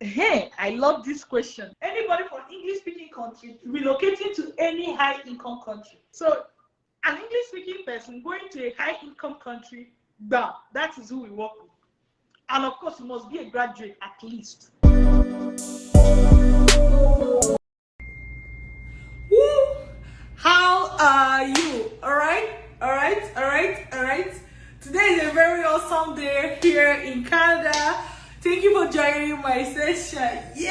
Hey, I love this question. Anybody from English-speaking country relocating to any high-income country. So, an English-speaking person going to a high-income country, bam, that is who we work with. And of course, you must be a graduate at least. Woo! How are you? All right. Today is a very awesome day here in Canada. Thank you for joining my session. Yay!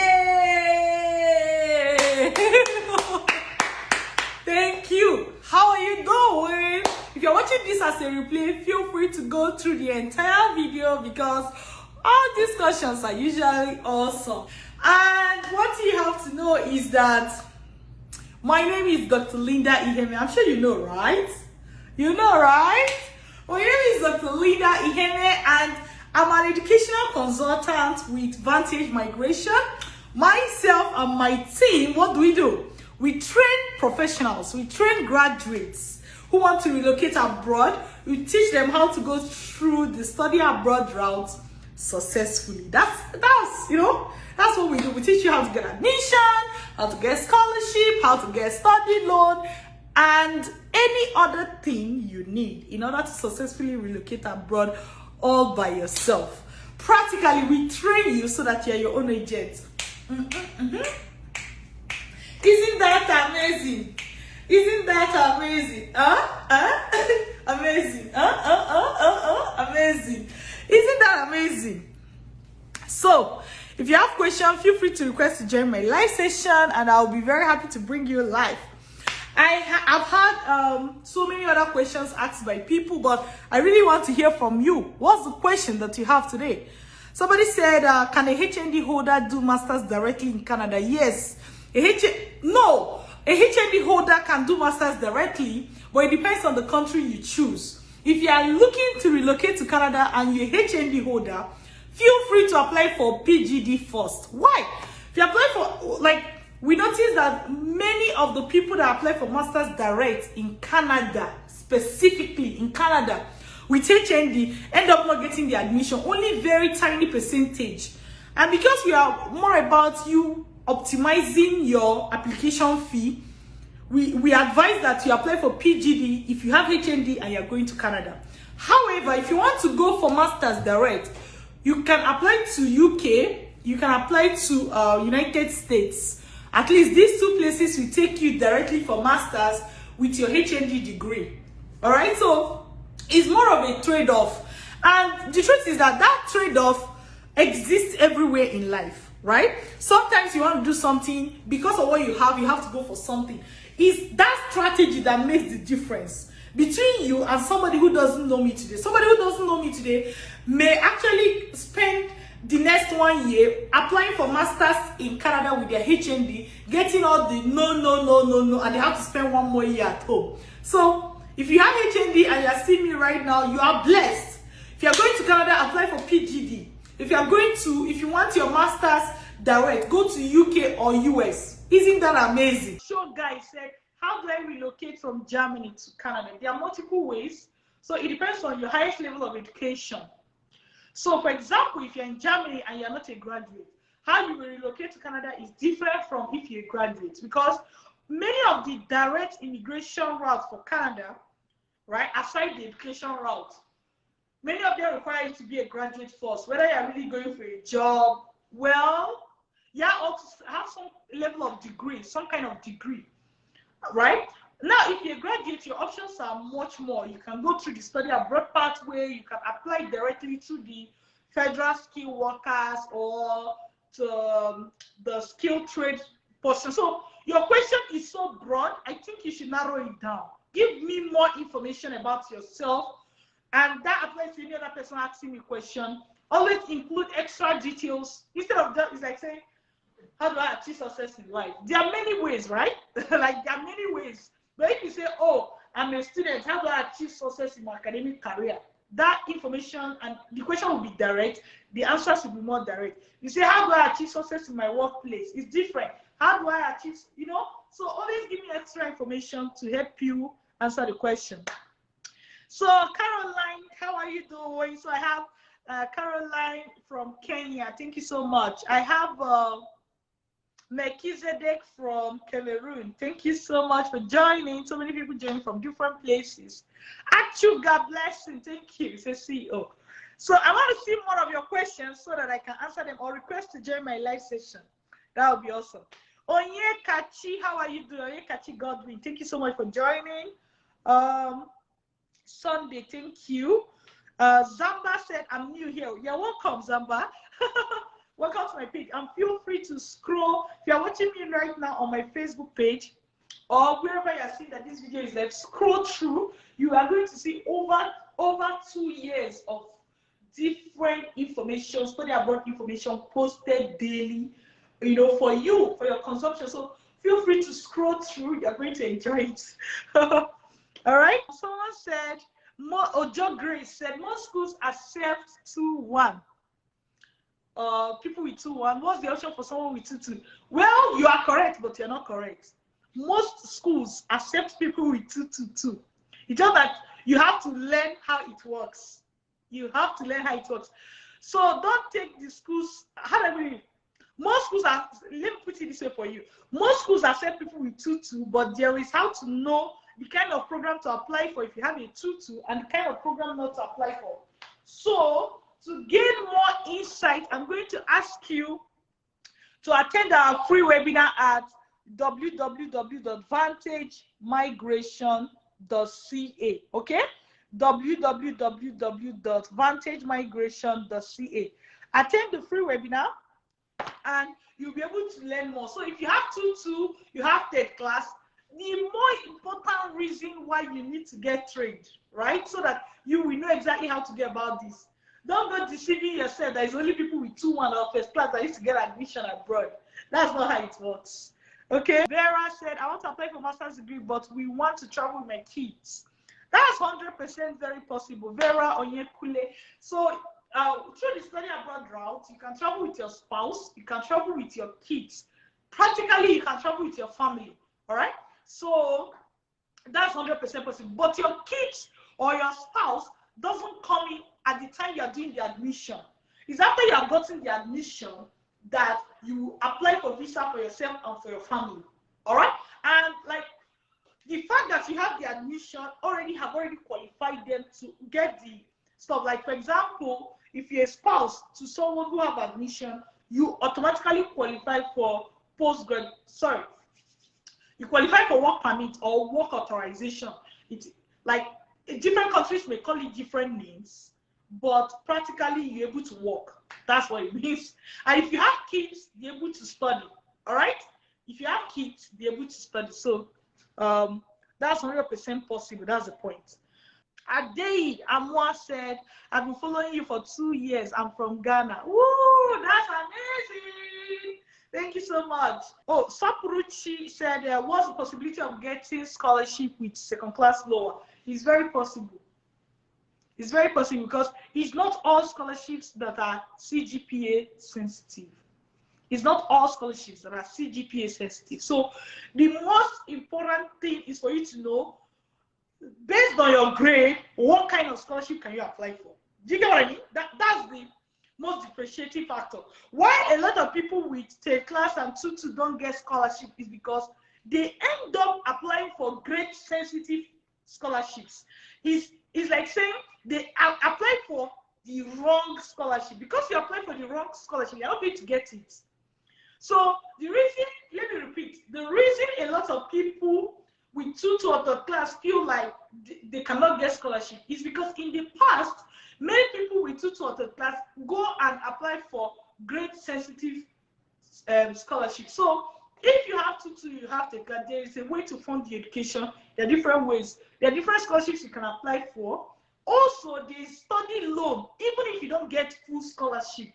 Thank you. How are you doing? If you're watching this as a replay, feel free to go through the entire video because all discussions are usually awesome. And what you have to know is that my name is Dr. Linda Iheme. I'm sure you know, right? You know, right? My name is Dr. Linda Iheme and I'm an educational consultant with Vantage Migration. Myself and my team, what do? We train professionals, we train graduates who want to relocate abroad. We teach them how to go through the study abroad route successfully. That's what we do. We teach you how to get admission, how to get scholarship, how to get study loan, and any other thing you need in order to successfully relocate abroad all by yourself. Practically, we train you so that you're your own agent. Isn't that amazing? Isn't that amazing? Amazing. Amazing. Isn't that amazing? So, if you have questions, feel free to request to join my live session and I'll be very happy to bring you live. I've had so many other questions asked by people, but I really want to hear from you. What's the question that you have today? Somebody said, can a HND holder do masters directly in Canada? Yes. A HND holder can do masters directly, but it depends on the country you choose. If you are looking to relocate to Canada and you're a HND holder, feel free to apply for PGD first. Why? If you apply for, we notice that many of the people that apply for masters direct in Canada, specifically in Canada, with HND, end up not getting the admission, only very tiny percentage. And because we are more about you optimizing your application fee, we advise that you apply for PGD if you have HND and you're going to Canada. However, if you want to go for masters direct, you can apply to UK, you can apply to United States. At least these two places will take you directly for masters with your HND degree. All right, so it's more of a trade-off. And the truth is that trade-off exists everywhere in life, right? Sometimes you want to do something because of what you have to go for something. It's that strategy that makes the difference between you and somebody who doesn't know me today. Somebody who doesn't know me today may actually spend the next 1 year applying for masters in Canada with their HND, getting all the no, and they have to spend 1 more year at home. So if you have HND and you're seeing me right now, you are blessed. If you're going to Canada, apply for PGD. If you want your masters direct, go to UK or US. Isn't that amazing? So guys said, how do I relocate from Germany to Canada? There are multiple ways. So it depends on your highest level of education. So for example, if you're in Germany and you're not a graduate, how you will relocate to Canada is different from if you're a graduate, because many of the direct immigration routes for Canada, right, aside the education route, many of them require you to be a graduate first, whether you're really going for a job. Well, you also have some level of degree, some kind of degree, right? Now, if you're a graduate, your options are much more. You can go through the study abroad pathway, you can apply directly to the federal skilled workers or to the skilled trade portion. So your question is so broad, I think you should narrow it down. Give me more information about yourself, and that applies to any other person asking me a question. Always include extra details. Instead of that, it's like saying, how do I achieve success in life? There are many ways, right? There are many ways. But if you say, oh, I'm a student, how do I achieve success in my academic career? That information and the question will be direct. The answers will be more direct. You say, how do I achieve success in my workplace? It's different. How do I achieve, So always give me extra information to help you answer the question. So Caroline, how are you doing? So I have Caroline from Kenya. Thank you so much. I have Melchizedek from Cameroon. Thank you so much for joining. So many people joining from different places. Achu, God bless you. Thank you. It's a CEO. So I want to see more of your questions so that I can answer them or request to join my live session. That would be awesome. Onyekachi, how are you doing? Onyekachi Godwin, thank you so much for joining. Sunday, thank you. Zamba said, I'm new here. You're welcome, Zamba. Welcome to my page. And feel free to scroll. If you're watching me right now on my Facebook page or wherever you're seeing that this video is live, scroll through. You are going to see over 2 years of different information, study abroad information posted daily, you know, for you, for your consumption. So feel free to scroll through. You're going to enjoy it. All right. Someone said, Ojo Grace said, most schools accept 2-1. People with 2-1. What's the option for someone with 2-2? Well, you are correct, but you're not correct. Most schools accept people with 2-2-2. It's just that you have to learn how it works. You have to learn how it works. So don't take the schools. How do I mean? Most schools are, let me put it this way for you. Most schools accept people with 2-2, but there is how to know the kind of program to apply for if you have a 2-2 and the kind of program not to apply for. So to gain more insight, I'm going to ask you to attend our free webinar at www.vantagemigration.ca. Okay? www.vantagemigration.ca. Attend the free webinar and you'll be able to learn more. So if you have 2-2, you have third class, the more important reason why you need to get trained, right? So that you will know exactly how to get about this. Don't go deceiving yourself. There's only people with 2-1 or first class that used to get admission abroad. That's not how it works. Okay? Vera said, I want to apply for master's degree, but we want to travel with my kids. That's 100% very possible. Vera Onyekule. So through the study abroad route, you can travel with your spouse, you can travel with your kids. Practically, you can travel with your family. All right? So that's 100% possible. But your kids or your spouse doesn't come in at the time you are doing the admission. It's after you have gotten the admission that you apply for visa for yourself and for your family. All right? And like the fact that you have the admission already qualified them to get the stuff. Like for example, if you're a spouse to someone who have admission, you automatically qualify for you qualify for work permit or work authorization. It's like different countries may call it different names, but practically you're able to work. That's what it means. And if you have kids, you're able to study. All right? If you have kids, you're able to study. So that's 100% possible. That's the point. Adei Amwa said, I've been following you for 2 years. I'm from Ghana. Woo, that's amazing. Thank you so much. Oh, Sapuruchi said, what's the possibility of getting scholarship with second class lower? It's very possible. It's very possible because it's not all scholarships that are CGPA sensitive. It's not all scholarships that are CGPA sensitive. So the most important thing is for you to know, based on your grade, what kind of scholarship can you apply for? Do you get what I mean? That's the most differentiating factor. Why a lot of people with third class and 2-2 don't get scholarship is because they end up applying for grade sensitive scholarships. It's like saying they apply for the wrong scholarship. Because you apply for the wrong scholarship, you're not going to get it. So the reason, let me repeat, the reason a lot of people with 2-2 or third class feel like they cannot get scholarship is because in the past, many people with 2-2 or third class go and apply for grade sensitive scholarship. So if you have 2-2, you have third class, there is a way to fund the education. There are different ways. There are different scholarships you can apply for. Also, there is study loan. Even if you don't get full scholarship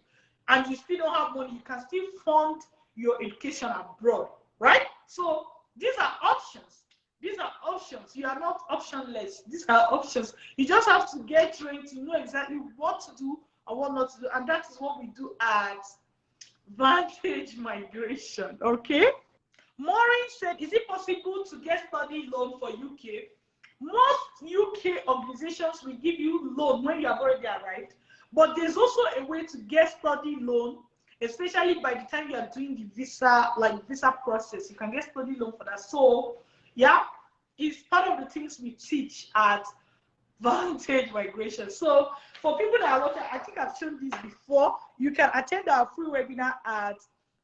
and you still don't have money, you can still fund your education abroad, right? So these are options. These are options. You are not optionless. These are options. You just have to get trained to know exactly what to do and what not to do. And that is what we do at Vantage Migration. Okay? Maureen said, is it possible to get study loan for UK? Most UK organizations will give you loan when you have already arrived. But there's also a way to get study loan, especially by the time you are doing the visa, like visa process. You can get study loan for that. So yeah, it's part of the things we teach at Vantage Migration. So for people that are watching, I think I've shown this before. You can attend our free webinar at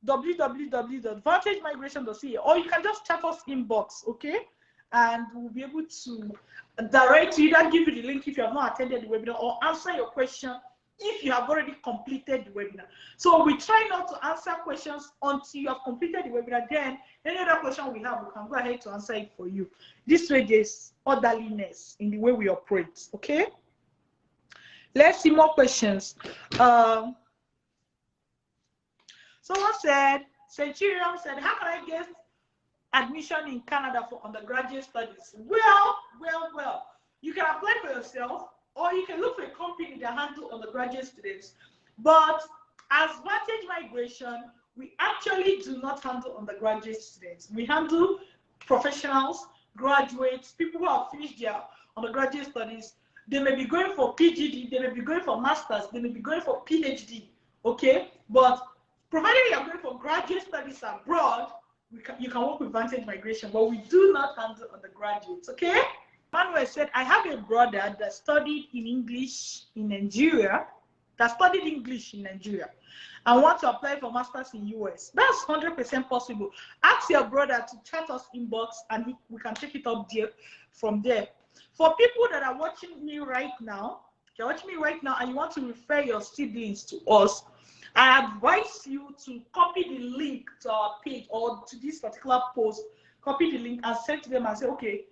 www.vantagemigration.ca, or you can just chat us inbox, okay? And we'll be able to direct you, either give you the link if you have not attended the webinar, or answer your question if you have already completed the webinar. So we try not to answer questions until you have completed the webinar. Then any other question we have, we can go ahead to answer it for you. This way there's orderliness in the way we operate, okay? Let's see more questions. Someone said, Centurion said, how can I get admission in Canada for undergraduate studies? Well. You can apply for yourself, or you can look for a company that handles undergraduate students. But as Vantage Migration, we actually do not handle undergraduate students. We handle professionals, graduates, people who have finished their undergraduate studies. They may be going for PGD, they may be going for masters, they may be going for PhD, okay? But provided you are going for graduate studies abroad, you can work with Vantage Migration, but we do not handle undergraduates, okay? Manuel said, I have a brother that studied English in Nigeria, and want to apply for masters in US. That's 100% possible. Ask your brother to chat us inbox, and we can take it up there from there. For people that are watching me right now, if you're watching me right now and you want to refer your siblings to us, I advise you to copy the link to our page or to this particular post, copy the link and send to them and say, okay,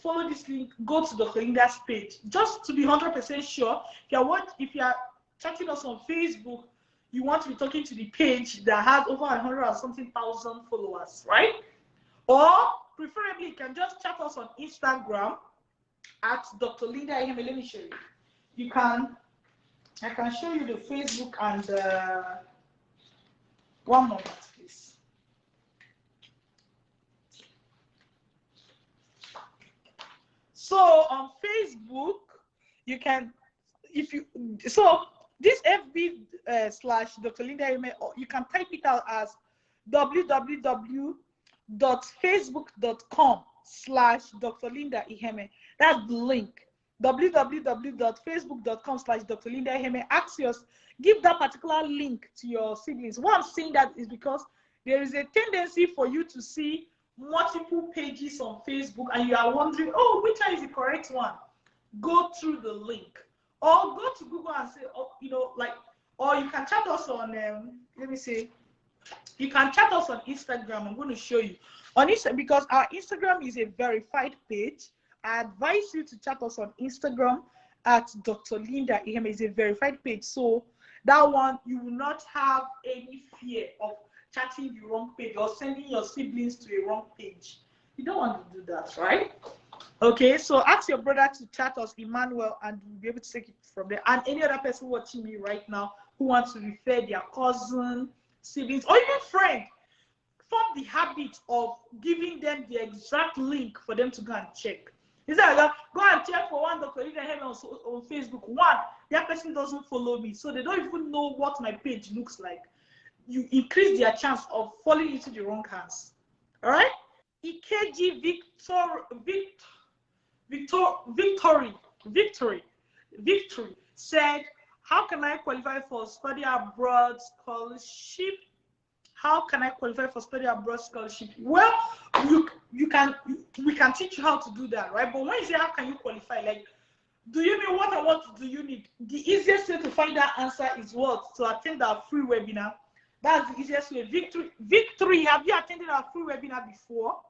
follow this link, go to Dr. Linda's page. Just to be 100% sure, if you are chatting us on Facebook, you want to be talking to the page that has over 100 or something thousand followers, right? Or preferably, you can just chat us on Instagram at Dr. Linda Iheme. Let me show you. I can show you the Facebook and one moment, please. So on Facebook, you can, this FB / Dr. Linda Iheme, or you can type it out as www.facebook.com/Dr. Linda Iheme. That's the link. www.facebook.com/Dr. Linda Iheme. Give that particular link to your siblings. Why I'm saying that is because there is a tendency for you to see multiple pages on Facebook and you are wondering, oh, which one is the correct one? Go through the link. Or go to Google and say, oh, or you can chat us on, you can chat us on Instagram. I'm going to show you. On Instagram, because our Instagram is a verified page, I advise you to chat us on Instagram at Dr. Linda Iheme. Is a verified page. So that one, you will not have any fear of chatting the wrong page or sending your siblings to a wrong page. You don't want to do that, right? Okay, so ask your brother to chat us, Emmanuel, and we'll be able to take it from there. And any other person watching me right now who wants to refer their cousin, siblings, or even friend, form the habit of giving them the exact link for them to go and check. Is that like, go and check for one Dr. Linda Iheme on Facebook. One, that person doesn't follow me, so they don't even know what my page looks like. You increase their chance of falling into the wrong hands. All right? EKG Victory said, how can I qualify for study abroad scholarship? How can I qualify for study abroad scholarship? Well, we can teach you how to do that, right? But when you say how can you qualify, like, do you mean what and what do you need? The easiest way to find that answer is what? To attend our free webinar. That's the easiest way. Victory, have you attended our free webinar before?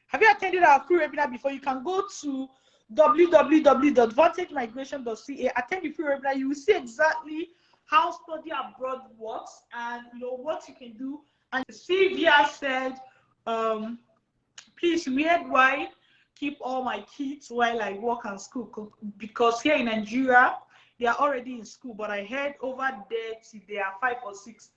Have you attended our free webinar before? You can go to www.vantagemigration.ca, attend the free webinar. You will see exactly how study abroad works and what you can do. And Sylvia said, please read why keep all my kids while I work and school, because here in Nigeria they are already in school, but I heard over there till they are 5 or 6.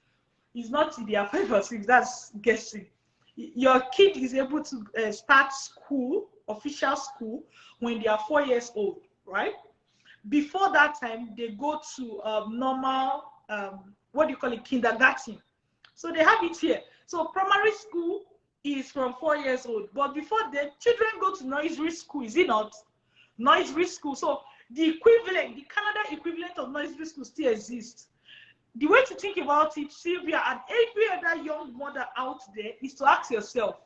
It's not till they are 5 or 6, that's guessing. Your kid is able to start school, official school, when they are 4 years old, right? before that time, they go to normal, what do you call it, kindergarten. So they have it here. So primary school is from 4 years old. But before then, children go to nursery school, is it not? Nursery school. So the equivalent, the Canada equivalent of nursery school still exists. The way to think about it, Sylvia, and every other young mother out there, is to ask yourself,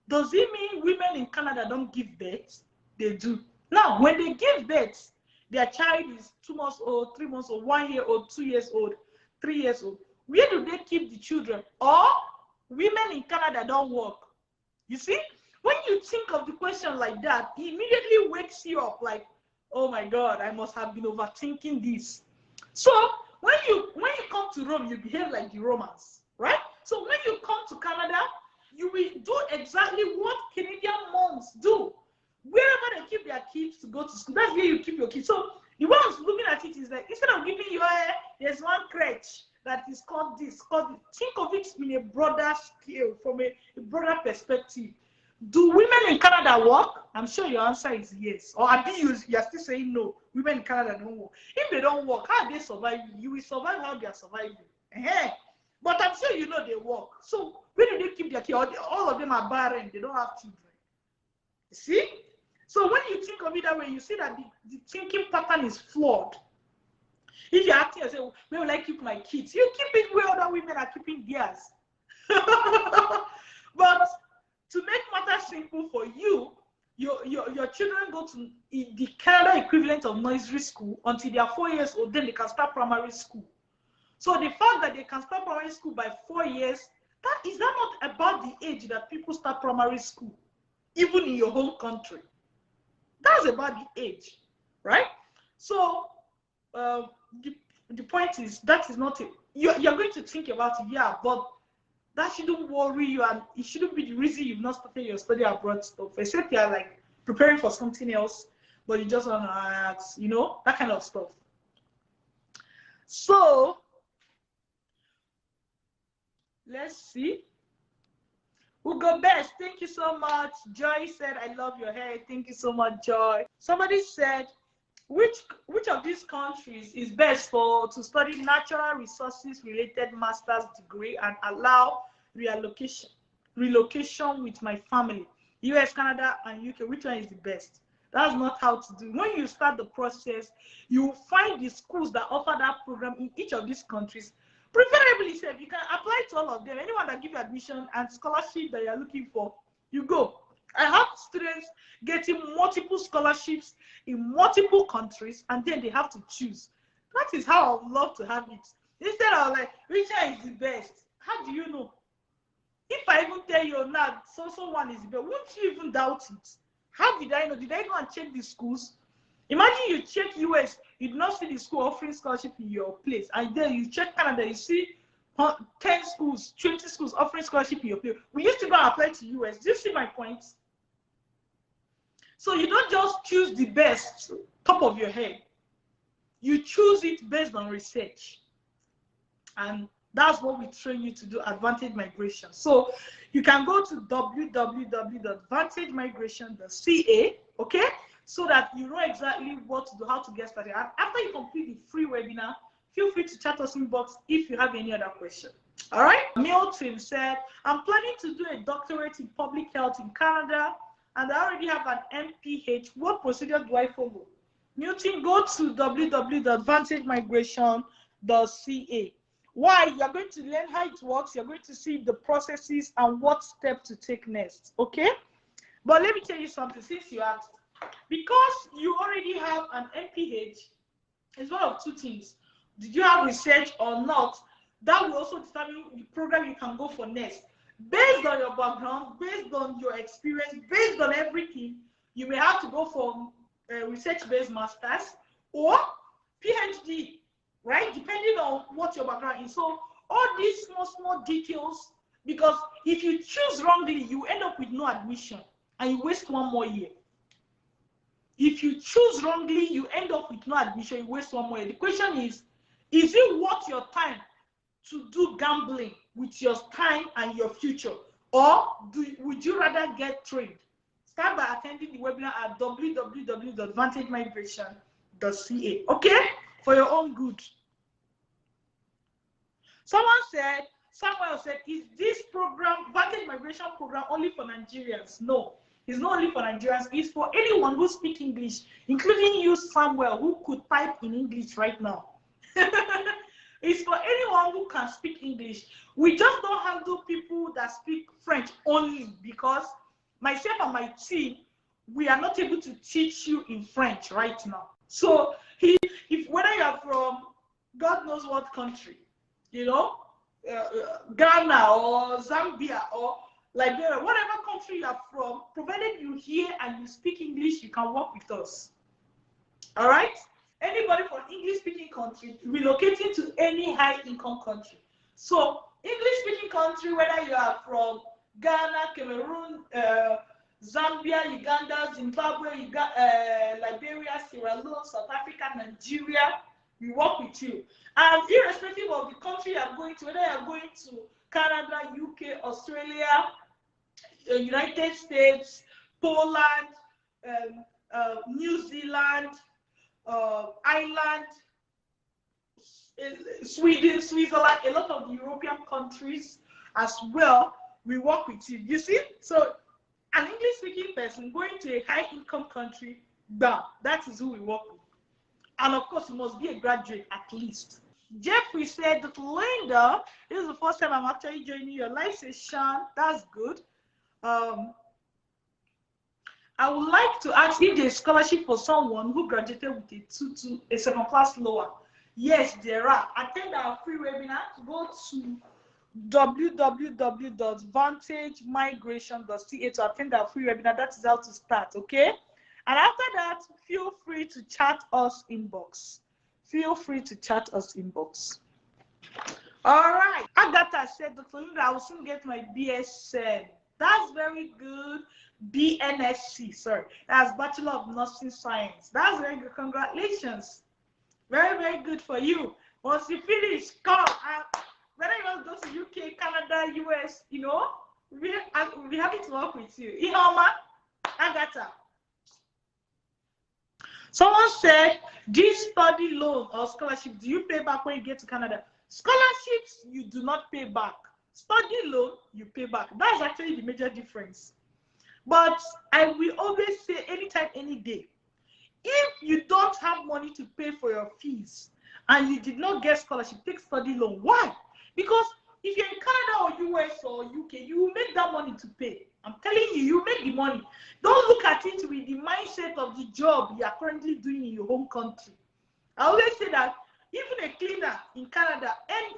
does it mean women in Canada don't give birth? They do. Now, when they give birth, their child is 2 months old, 3 months old, 1 year old, 2 years old, 3 years old. Where do they keep the children? Or women in Canada don't work? You see, when you think of the question like that, it immediately wakes you up like, oh my God, I must have been overthinking this. So when you come to Rome, you behave like the Romans, right? So when you come to Canada, you will do exactly what Canadian moms do. Wherever they keep their kids to go to school, that's where you keep your kids. So the ones looking at it is like, instead of giving you there's one crutch that is called this, think of it in a broader scale, from a broader perspective. Do women in Canada work? I'm sure your answer is yes. Or you're still saying no, women in Canada don't work. If they don't work, how are they surviving? You will survive how they are surviving. But I'm sure you know they work. So where do they keep their kids? All of them are barren, they don't have children. You see? So when you think of it that way, you see that the thinking pattern is flawed. If you're acting and say, where will I keep my kids? You keep it where other women are keeping theirs. But to make matters simple for you, your children go to the Canada equivalent of nursery school until they are 4 years old, then they can start primary school. So the fact that they can start primary school by 4 years, is that not about the age that people start primary school, even in your home country? That's about the age, right? So the point is, that is not it. You're going to think about it, yeah, but that shouldn't worry you, and it shouldn't be the reason you've not started your study abroad stuff, except you're like preparing for something else, but you just want to ask, that kind of stuff. So let's see. We'll go best. Thank you so much. Joy said, I love your hair. Thank you so much, Joy. Somebody said, which of these countries is best to study natural resources related master's degree and allow relocation with my family? US, Canada, and UK. Which one is the best? That's not how to do. When you start the process, you find the schools that offer that program in each of these countries. Preferably, said you can apply to all of them. Anyone that give you admission and scholarship that you're looking for, you go. I have students getting multiple scholarships in multiple countries, and then they have to choose. That is how I would love to have it. Instead of like, which one is the best? How do you know? If I even tell you now, so one is the best, won't you even doubt it? How did I know? Did I go and check the schools? Imagine you check US, you do not see the school offering scholarship in your place, and then you check Canada, you see 10 schools, 20 schools offering scholarship in your place. We used to go and apply to US. Do you see my point? So you don't just choose the best top of your head. You choose it based on research. And that's what we train you to do at Vantage Migration. So you can go to www.vantagemigration.ca, okay? So that you know exactly what to do, how to get started. And after you complete the free webinar, feel free to chat us inbox if you have any other question. All right? Milton said, I'm planning to do a doctorate in public health in Canada, and I already have an MPH. What procedure do I follow? Milton, go to www.vantagemigration.ca. Why? You're going to learn how it works. You're going to see the processes and what step to take next. Okay? But let me tell you something, since you asked. Because you already have an MPH, it's one of two things. Did you have research or not? That will also determine the program you can go for next. Based on your background, based on your experience, based on everything, you may have to go for a research-based master's or PhD, right? Depending on what your background is. So all these small details, because if you choose wrongly, you end up with no admission and you waste 1 more year. If you choose wrongly, you end up with no admission, you waste 1 more year. The question is it worth your time to do gambling with your time and your future? Or would you rather get trained? Start by attending the webinar at www.vantagemigration.ca. vantagemigration.ca, okay? For your own good. Samuel said, is this program, Vantage Migration program, only for Nigerians? No, it's not only for Nigerians. It's for anyone who speaks English, including you, Samuel, who could type in English right now. It's for anyone who can speak English. We just don't handle people that speak French only, because myself and my team, we are not able to teach you in French right now. So if whether you are from God knows what country, you know, Ghana or Zambia or Liberia, whatever country you are from, provided you hear and you speak English, you can work with us. All right? Anybody from English-speaking country relocating to any high-income country. So English-speaking country, whether you are from Ghana, Cameroon, Zambia, Uganda, Zimbabwe, Liberia, Sierra Leone, South Africa, Nigeria, we work with you. And irrespective of the country you are going to, whether you are going to Canada, UK, Australia, United States, Poland, New Zealand, Ireland, Sweden, Switzerland, a lot of the European countries as well, we work with you. You see? So an English-speaking person going to a high-income country, that is who we work with. And of course, you must be a graduate at least. Jeffrey said, Dr. Linda, this is the first time I'm actually joining your live session. That's good. I would like to ask if there's scholarship for someone who graduated with a second class lower. Yes, there are. Attend our free webinar. Go to www.vantagemigration.ca to attend our free webinar. That is how to start, okay? And after that, feel free to chat us inbox. Feel free to chat us inbox. All right. Agatha said, Dr. Linda, I will soon get my BSN. That's very good. BNSC, sorry. That's Bachelor of Nursing Science. That's very good. Congratulations. Very, very good for you. Once you finish, come. Whether you want to go to UK, Canada, US, you know, we'll be happy to work with you. Ihoma, Agatha. Someone said, this study loan or scholarship, do you pay back when you get to Canada? Scholarships, you do not pay back. Study loan, you pay back. That's actually the major difference. But I will always say, anytime, any day, if you don't have money to pay for your fees and you did not get scholarship, take study loan. Why? Because if you're in Canada or US or UK, you will make that money to pay. I'm telling you, you make the money. Don't look at it with the mindset of the job you are currently doing in your home country. I always say that even a cleaner in Canada, and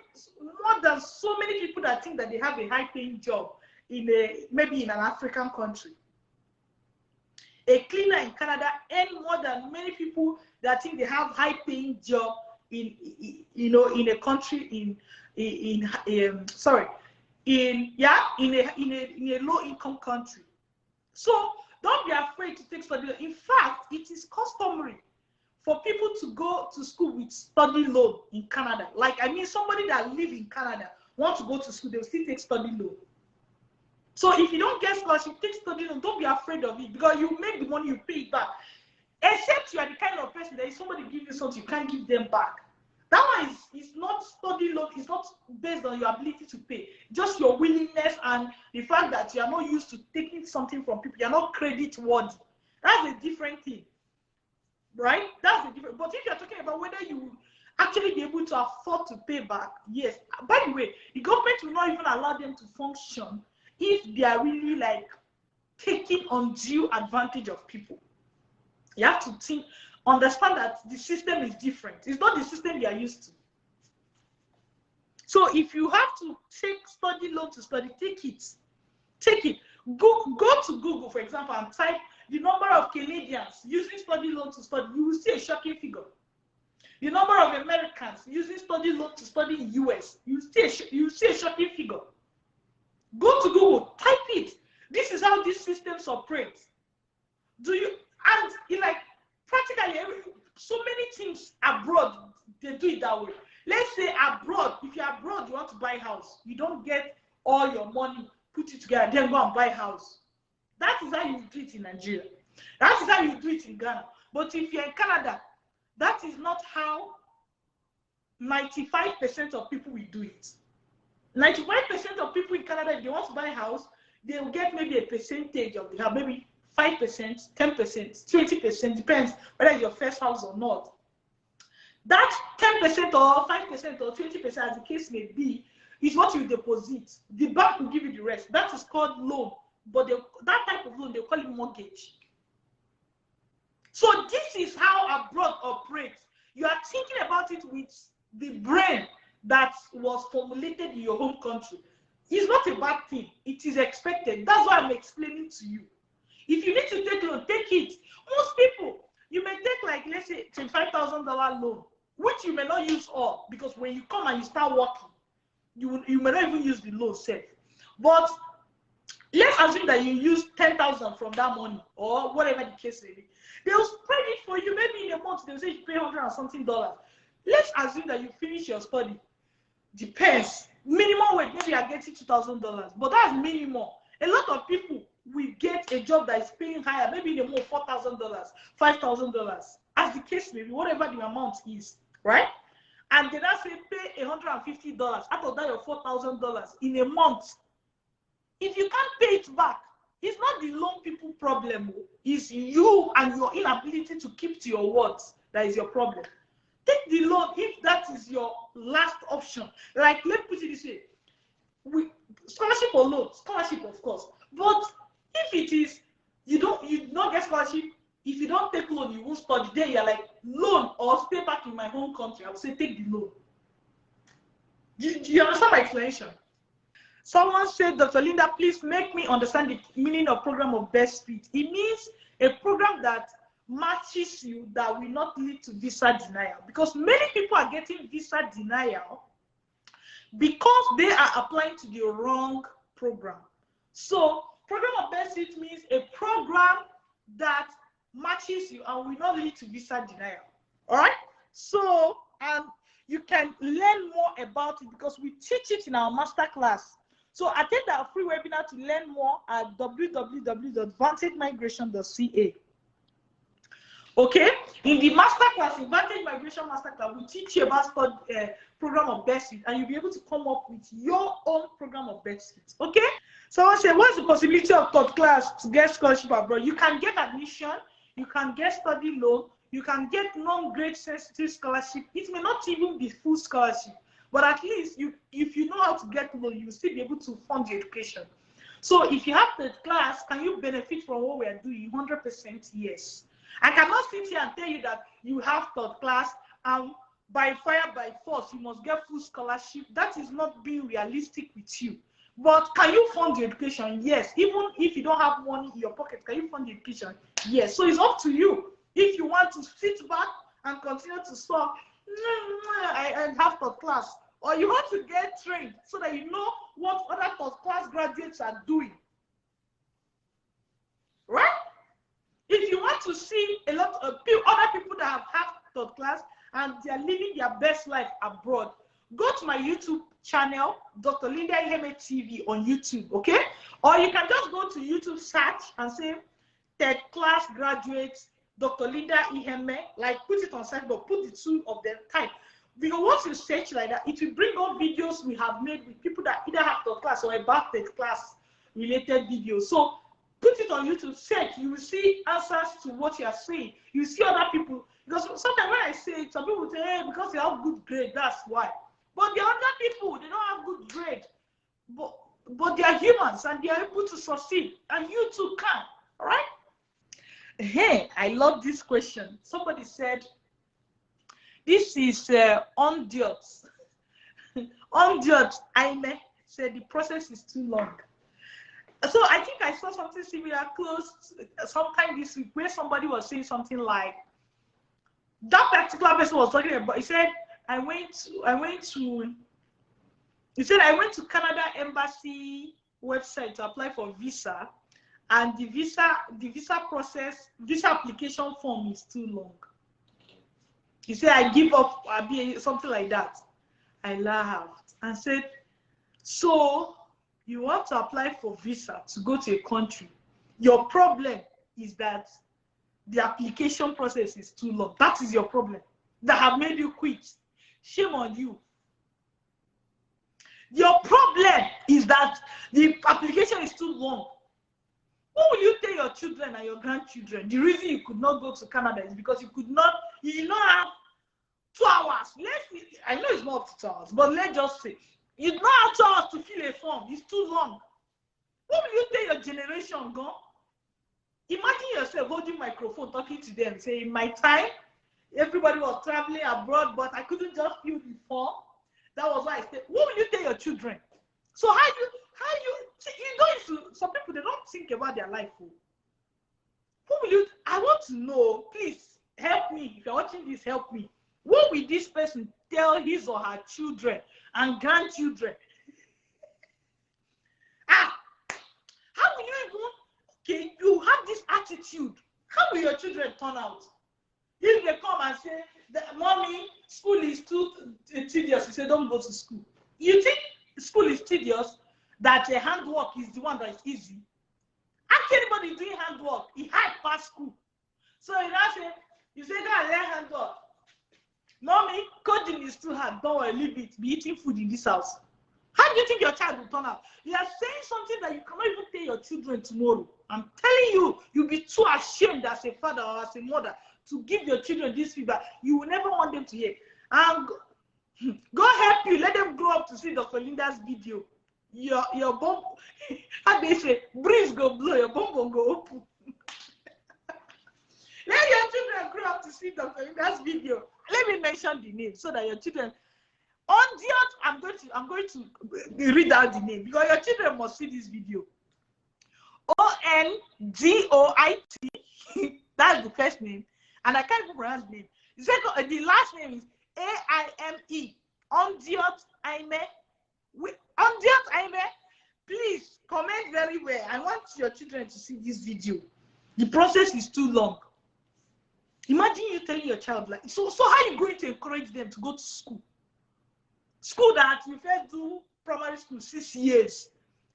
more than so many people that think that they have a high-paying job in maybe in an African country. A cleaner in Canada earn more than many people that think they have high-paying job in a country in a low-income country. So don't be afraid to take study loan. In fact, it is customary for people to go to school with study loan in Canada. Like, I mean, somebody that live in Canada wants to go to school, they'll still take study loan. So if you don't get scholarship, take study loan. Don't be afraid of it, because you make the money, you pay it back. Except you are the kind of person that if somebody gives you something, you can't give them back. That one is not study loan. It's not based on your ability to pay. Just your willingness and the fact that you are not used to taking something from people. You are not credit worthy. That's a different thing, right? That's a different. But if you are talking about whether you will actually be able to afford to pay back, yes. By the way, the government will not even allow them to function if they are really like taking undue advantage of people. You have to understand that the system is different. It's not the system you are used to. So if you have to take study loan to study, take it. Take it. Go to Google, for example, and type the number of Canadians using study loan to study. You will see a shocking figure. The number of Americans using study loan to study in US, you see a shocking figure. Go to Google, type it. This is how these systems operate. And like practically so many things abroad, they do it that way. Let's say abroad, if you're abroad, you want to buy a house, you don't get all your money, put it together, then go and buy a house. That is how you do it in Nigeria. That is how you do it in Ghana. But if you're in Canada, That is not how 95% of people will do it. 95% of people in Canada, if they want to buy a house, they will get maybe a percentage of the house, maybe 5%, 10%, 20%, depends whether it's your first house or not. That 10% or 5% or 20%, as the case may be, is what you deposit. The bank will give you the rest. That is called loan. But that type of loan, they call it mortgage. So this is how abroad operates. You are thinking about it with the brain that was formulated in your home country. It's not a bad thing. It is expected. That's why I'm explaining to you. If you need to take loan, take it. Most people, you may take like, let's say, $25,000 loan, which you may not use all, because when you come and you start working, you may not even use the loan safe. But let's assume that you use 10,000 from that money, or whatever the case may be. They'll spread it for you. Maybe in a month they'll say you pay $100 and something. Let's assume that you finish your study. Depends. Minimum wage, maybe you're getting $2,000, but that's minimum. A lot of people will get a job that is paying higher, maybe in a month $4,000, $5,000, as the case may be, whatever the amount is, right? And they now say pay $150 out of that your $4,000 in a month. If you can't pay it back, it's not the loan people problem. It's you and your inability to keep to your words that is your problem. Take the loan if that is your last option. Like, let's put it this way. Scholarship or loan, scholarship of course. But if it is, you don't get scholarship, if you don't take loan, you won't study. Then you're like, loan or stay back in my home country. I would say take the loan. Do you understand my explanation? Someone said, Dr. Linda, please make me understand the meaning of program of best fit. It means a program that matches you, that will not lead to visa denial. Because many people are getting visa denial because they are applying to the wrong program. So program of best fit means a program that matches you and will not lead to visa denial. All right? So you can learn more about it because we teach it in our masterclass. So attend our free webinar to learn more at www.vantagemigration.ca. Okay? In the masterclass, in Vantage Migration Masterclass, we teach you about program of best fit, and you'll be able to come up with your own program of best fit. Okay? Someone said, what's the possibility of third class to get scholarship abroad? You can get admission, you can get study loan, you can get non-grade sensitive scholarship. It may not even be full scholarship, but at least if you know how to get loan, you'll still be able to fund your education. So if you have third class, can you benefit from what we are doing? 100% yes. I cannot sit here and tell you that you have third class and by fire, by force, you must get full scholarship. That is not being realistic with you. But can you fund your education? Yes. Even if you don't have money in your pocket, can you fund your education? Yes. So it's up to you. If you want to sit back and continue to solve, I have third class, or you want to get trained so that you know what other third class graduates are doing. Right? If you want to see a lot of other people that have had third class and they are living their best life abroad, go to my YouTube channel, Dr. Linda Iheme TV on YouTube, okay? Or you can just go to YouTube, search and say third class graduates, Dr. Linda Iheme, like put it on search, but put the two of them type. Because once you search like that, it will bring up videos we have made with people that either have third class or about third class related videos. So put it on YouTube, search, you will see answers to what you are saying. You see other people, because sometimes when I say it, some people say, hey, because you have good grade, that's why. But the other people, they don't have good grade, but they are humans and they are able to succeed, and you too can. All right? Hey, I love this question. Somebody said, this is Undergraduate Iheme said the process is too long. So I think I saw something similar close sometime this week where somebody was saying something like, that particular person was talking about, he said, I went to Canada Embassy website to apply for visa, and the visa process, visa application form is too long. He said, I give up, something like that. I laughed and said, so you want to apply for visa to go to a country. Your problem is that the application process is too long. That is your problem. That have made you quit. Shame on you. Your problem is that the application is too long. What will you tell your children and your grandchildren? The reason you could not go to Canada is because you did not have 2 hours. I know it's not up to 2 hours, but let's just say you do not have 2 hours to fill a form. It's too long. What will you tell your generation, go? Imagine yourself holding microphone, talking to them, saying, in my time, everybody was traveling abroad, but I couldn't just fill the form. That was why I said, what will you tell your children? So how you know, some people, they don't think about their life. What will you, I want to know, please help me. If you're watching this, help me. What will this person tell his or her children and grandchildren? How will you even, okay, you have this attitude. How will your children turn out? If they come and say, Mommy, school is too tedious, you say, don't go to school. You think school is tedious, that handwork is the one that is easy? Ask anybody doing handwork, he had past school. So you say, go and learn handwork. Mommy, coding is too hard, don't worry, leave it, be eating food in this house. How do you think your child will turn out? You are saying something that you cannot even tell your children tomorrow. I'm telling you, you'll be too ashamed as a father or as a mother to give your children this feedback. You will never want them to hear. And go help you. Let them grow up to see Dr. Linda's video. Your bomb, how they say, breeze go blow, your bomb will go open. Let your children grow up to see Dr. Linda's video. Let me mention the name so that your children, I'm going to read out the name because your children must see this video. Ongoit, that's the first name, and I can't even pronounce the name. The last name is Aime. Undergraduate Iheme. Undergraduate Iheme, please comment very well. I want your children to see this video. The process is too long. Imagine you telling your child like, so how are you going to encourage them to go to school? School that you first do primary school 6 years,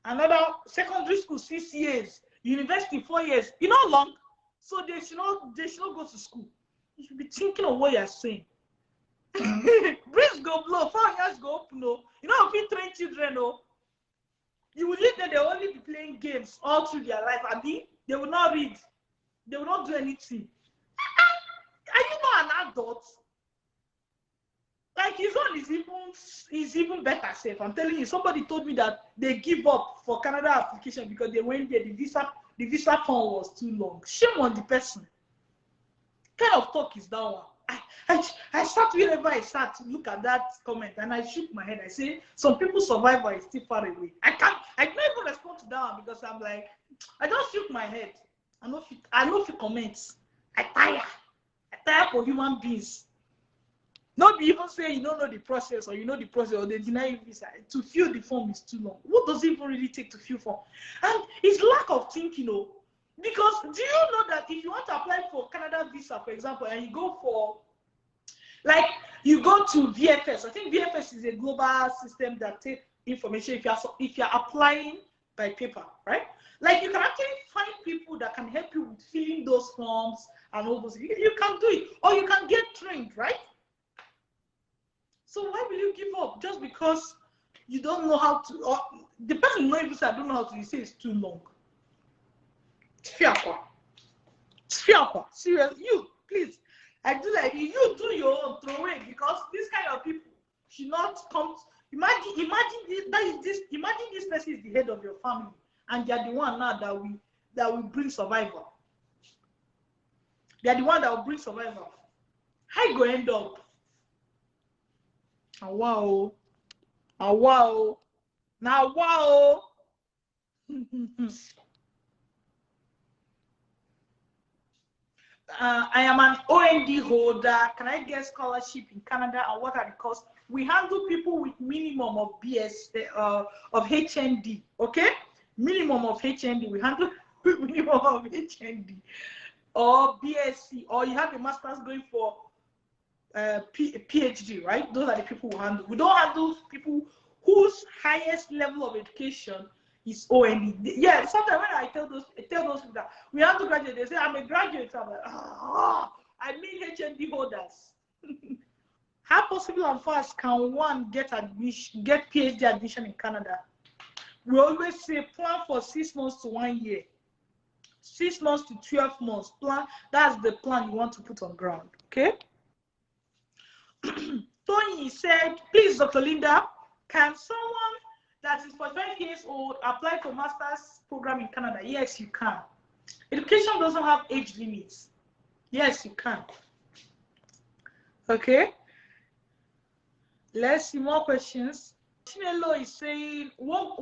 another secondary school 6 years, university 4 years. You know how long? So they should not go to school. You should be thinking of what you're saying. Breeze go blow, 4 years go up, no. You know if you train children, no. You will leave them, they'll only be playing games all through their life. I mean, they will not read, they will not do anything. Are you not an adult? Like his own is even better safe. I'm telling you, somebody told me that they give up for Canada application because they went there, the visa form was too long. Shame on the person. What kind of talk is that one? I sat wherever I sat to look at that comment and I shook my head. I say, some people's survival is still far away. I can't even respond to that one because I'm like, I just shook my head. I know if you comments. I tire for human beings. Not be even say you don't know the process or you know the process or they deny you visa. To fill the form is too long. What does it even really take to fill form? And it's lack of thinking, because do you know that if you want to apply for Canada visa, for example, and you go for, like, you go to VFS. I think VFS is a global system that takes information if you're applying by paper, right? Like you can actually find people that can help you with filling those forms and all those. You can do it, or you can get trained, right? So why will you give up just because you don't know how to? Or the person not even say I don't know how to. You say it's too long. Serious, you please. I do like you do your own throw away because this kind of people should not come. Imagine this person is the head of your family, and they are the one now that will bring survival. They are the one that will bring survival. How you go end up? Wow. Now wow. I am an OND holder. Can I get scholarship in Canada? And what are the costs? We handle people with minimum of of HND. Okay, minimum of HND. We handle minimum of HND or BSc, or you have a master's going for PhD, right? Those are the people we handle. We don't handle people whose highest level of education is OND. Yeah, sometimes when I tell those people that we have to graduate, they say I'm a graduate. I'm like, I mean HND holders. How possible and fast can one get PhD admission in Canada? We always say plan for 6 months to 1 year. 6 months to 12 months. Plan. That's the plan you want to put on ground. Okay? Tony said, please, Dr. Linda, can someone that is 45 years old apply for master's program in Canada? Yes, you can. Education doesn't have age limits. Yes, you can. Okay? Let's see more questions. Chinelo is saying, what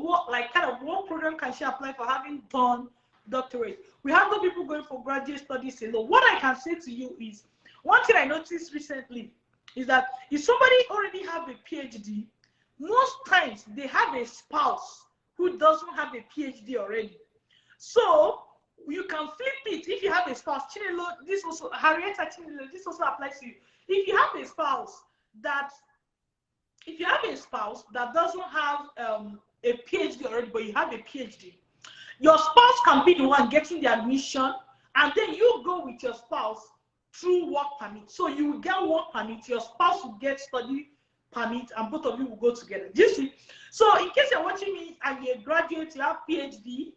program can she apply for having done doctorate? We have no people going for graduate studies alone. What I can say to you is, one thing I noticed recently is that if somebody already have a PhD, most times they have a spouse who doesn't have a PhD already. So you can flip it. If you have a spouse, Chinelo, this also, Harrietta Chinelo, this also applies to you. If you have a spouse that doesn't have a PhD already, but you have a PhD, your spouse can be the one getting the admission, and then you go with your spouse through work permit. So you will get work permit, your spouse will get study permit, and both of you will go together. Do you see? So in case you're watching me and you're a graduate, you have PhD,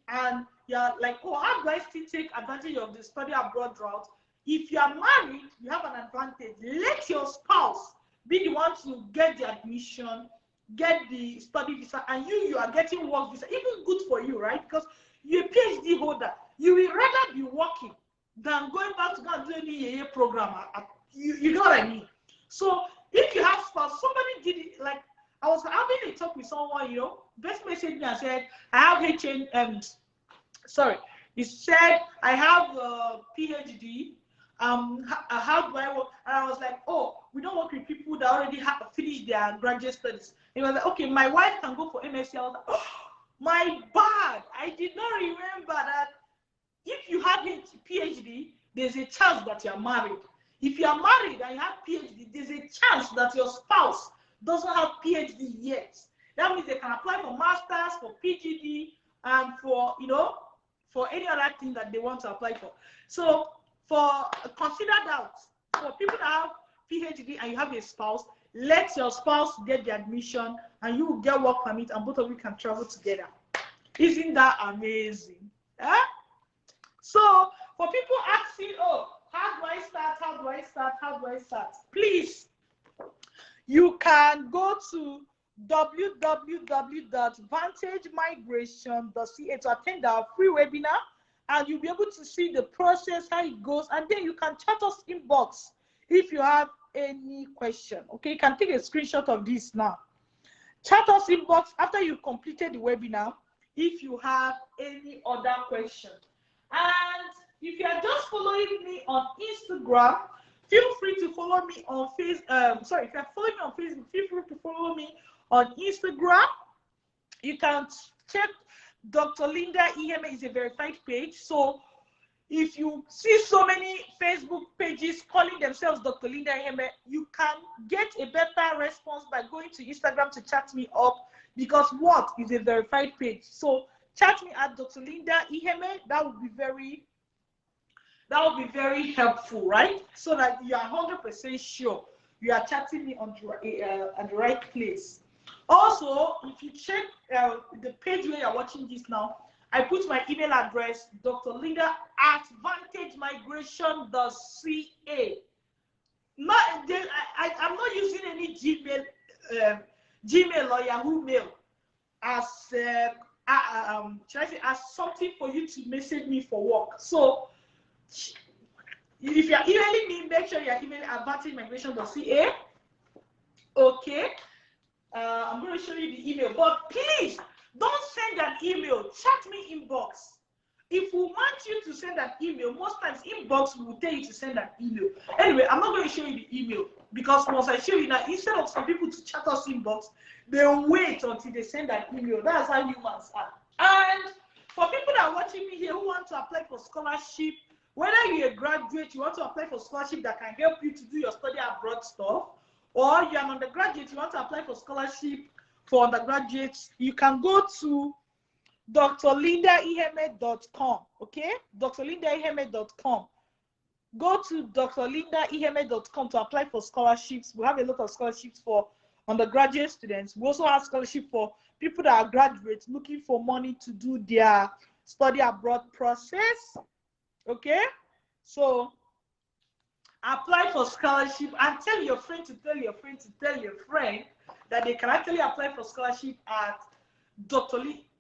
and you're like, oh, how do I still take advantage of the study abroad route? If you are married, you have an advantage. Let your spouse be the one to get the admission, get the study visa, and you are getting work visa. Even good for you, right? Because you're a PhD holder. You will rather be working than going back to go and do any AA program. You know what I mean? So if you have spouse, somebody did it, like I was having a talk with someone, best messaged me and said, I have he said, I have a PhD. How do I work? And I was like, oh, we don't work with people that already have finished their graduate studies. He was like, okay, my wife can go for MSc. I was like, oh, my bad. I did not remember that if you have a PhD, there's a chance that you're married. If you are married and you have PhD, there's a chance that your spouse doesn't have PhD yet. That means they can apply for masters, for PhD, and for any other thing that they want to apply for. So consider that for people that have PhD and you have a spouse, let your spouse get the admission and you will get work permit and both of you can travel together. Isn't that amazing? Eh? So for people asking, oh, how do I start? Please, you can go to www.vantagemigration.ca to attend our free webinar, and you'll be able to see the process, how it goes, and then you can chat us inbox if you have any question. Okay, you can take a screenshot of this now. Chat us inbox after you've completed the webinar if you have any other question. And if you are just following me on Instagram, feel free to follow me on Facebook. If you're following me on Facebook, feel free to follow me on Instagram. You can check Dr. Linda Iheme is a verified page. So if you see so many Facebook pages calling themselves Dr. Linda Iheme, you can get a better response by going to Instagram to chat me up, because what is a verified page? So chat me at Dr. Linda Iheme. That would be very helpful, right? So that you are 100% sure you are chatting me on at the right place. Also, if you check the page where you're watching this now, I put my email address, drlinda@vantagemigration.ca. I'm not using any Gmail or Yahoo Mail as as something for you to message me for work. So if you're emailing me, make sure you're emailing at vantagemigration.ca. Okay. I'm going to show you the email, but please don't send an email. Chat me inbox. If we want you to send an email, most times inbox will tell you to send an email. Anyway, I'm not going to show you the email, because once I show you now, instead of some people to chat us inbox, they'll wait until they send an email. That's how humans are. And for people that are watching me here who want to apply for scholarship, whether you're a graduate, you want to apply for scholarship that can help you to do your study abroad stuff, or you're an undergraduate, you want to apply for scholarship for undergraduates, you can go to drlindaiheme.com. Okay, drlindaiheme.com. Go to drlindaiheme.com to apply for scholarships. We have a lot of scholarships for undergraduate students. We also have scholarship for people that are graduates looking for money to do their study abroad process. Okay, so apply for scholarship and tell your friend to tell your friend to tell your friend that they can actually apply for scholarship at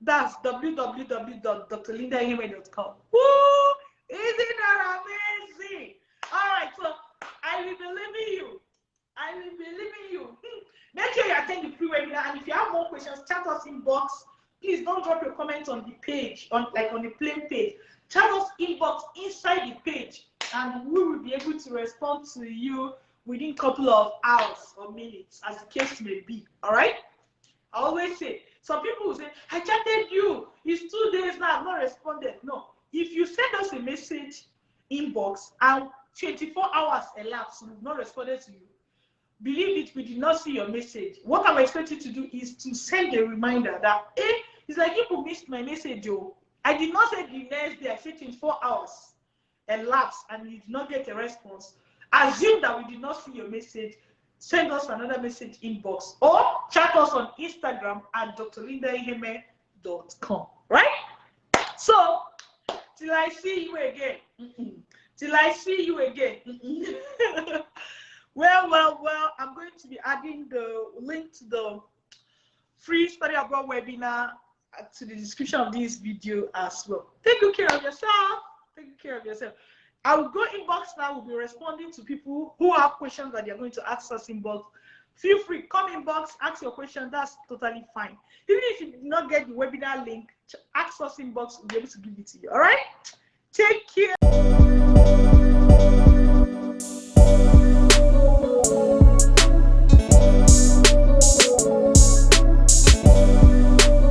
that's www.drlindaiheme.com. Woo! Isn't that amazing? All right, so I will believe in you. I will believe in you. Make sure you attend the free webinar, and if you have more questions, chat us inbox. Please don't drop your comments on the page, on the plain page. Chat us inbox inside the page, and we will be able to respond to you within a couple of hours or minutes, as the case may be. All right? I always say, some people will say, I chatted you. It's 2 days now, I've not responded. No. If you send us a message inbox and 24 hours elapsed, we've not responded to you, believe it, we did not see your message. What I'm expecting to do is to send a reminder that, it's like you missed my message, Joe. I did not say the next day, I said 24 hours elapsed and you did not get a response. Assume that we did not see your message. Send us another message inbox or chat us on Instagram at drlindaiheme.com. Right? So, till I see you again. Till I see you again. Well, I'm going to be adding the link to the free study abroad webinar to the description of this video as well. Take good care of yourself. Take good care of yourself. I will go inbox now. We'll be responding to people who have questions that they're going to ask us inbox. Feel free, come inbox, ask your question. That's totally fine. Even if you did not get the webinar link, ask us inbox. We'll be able to give it to you. All right? Take care.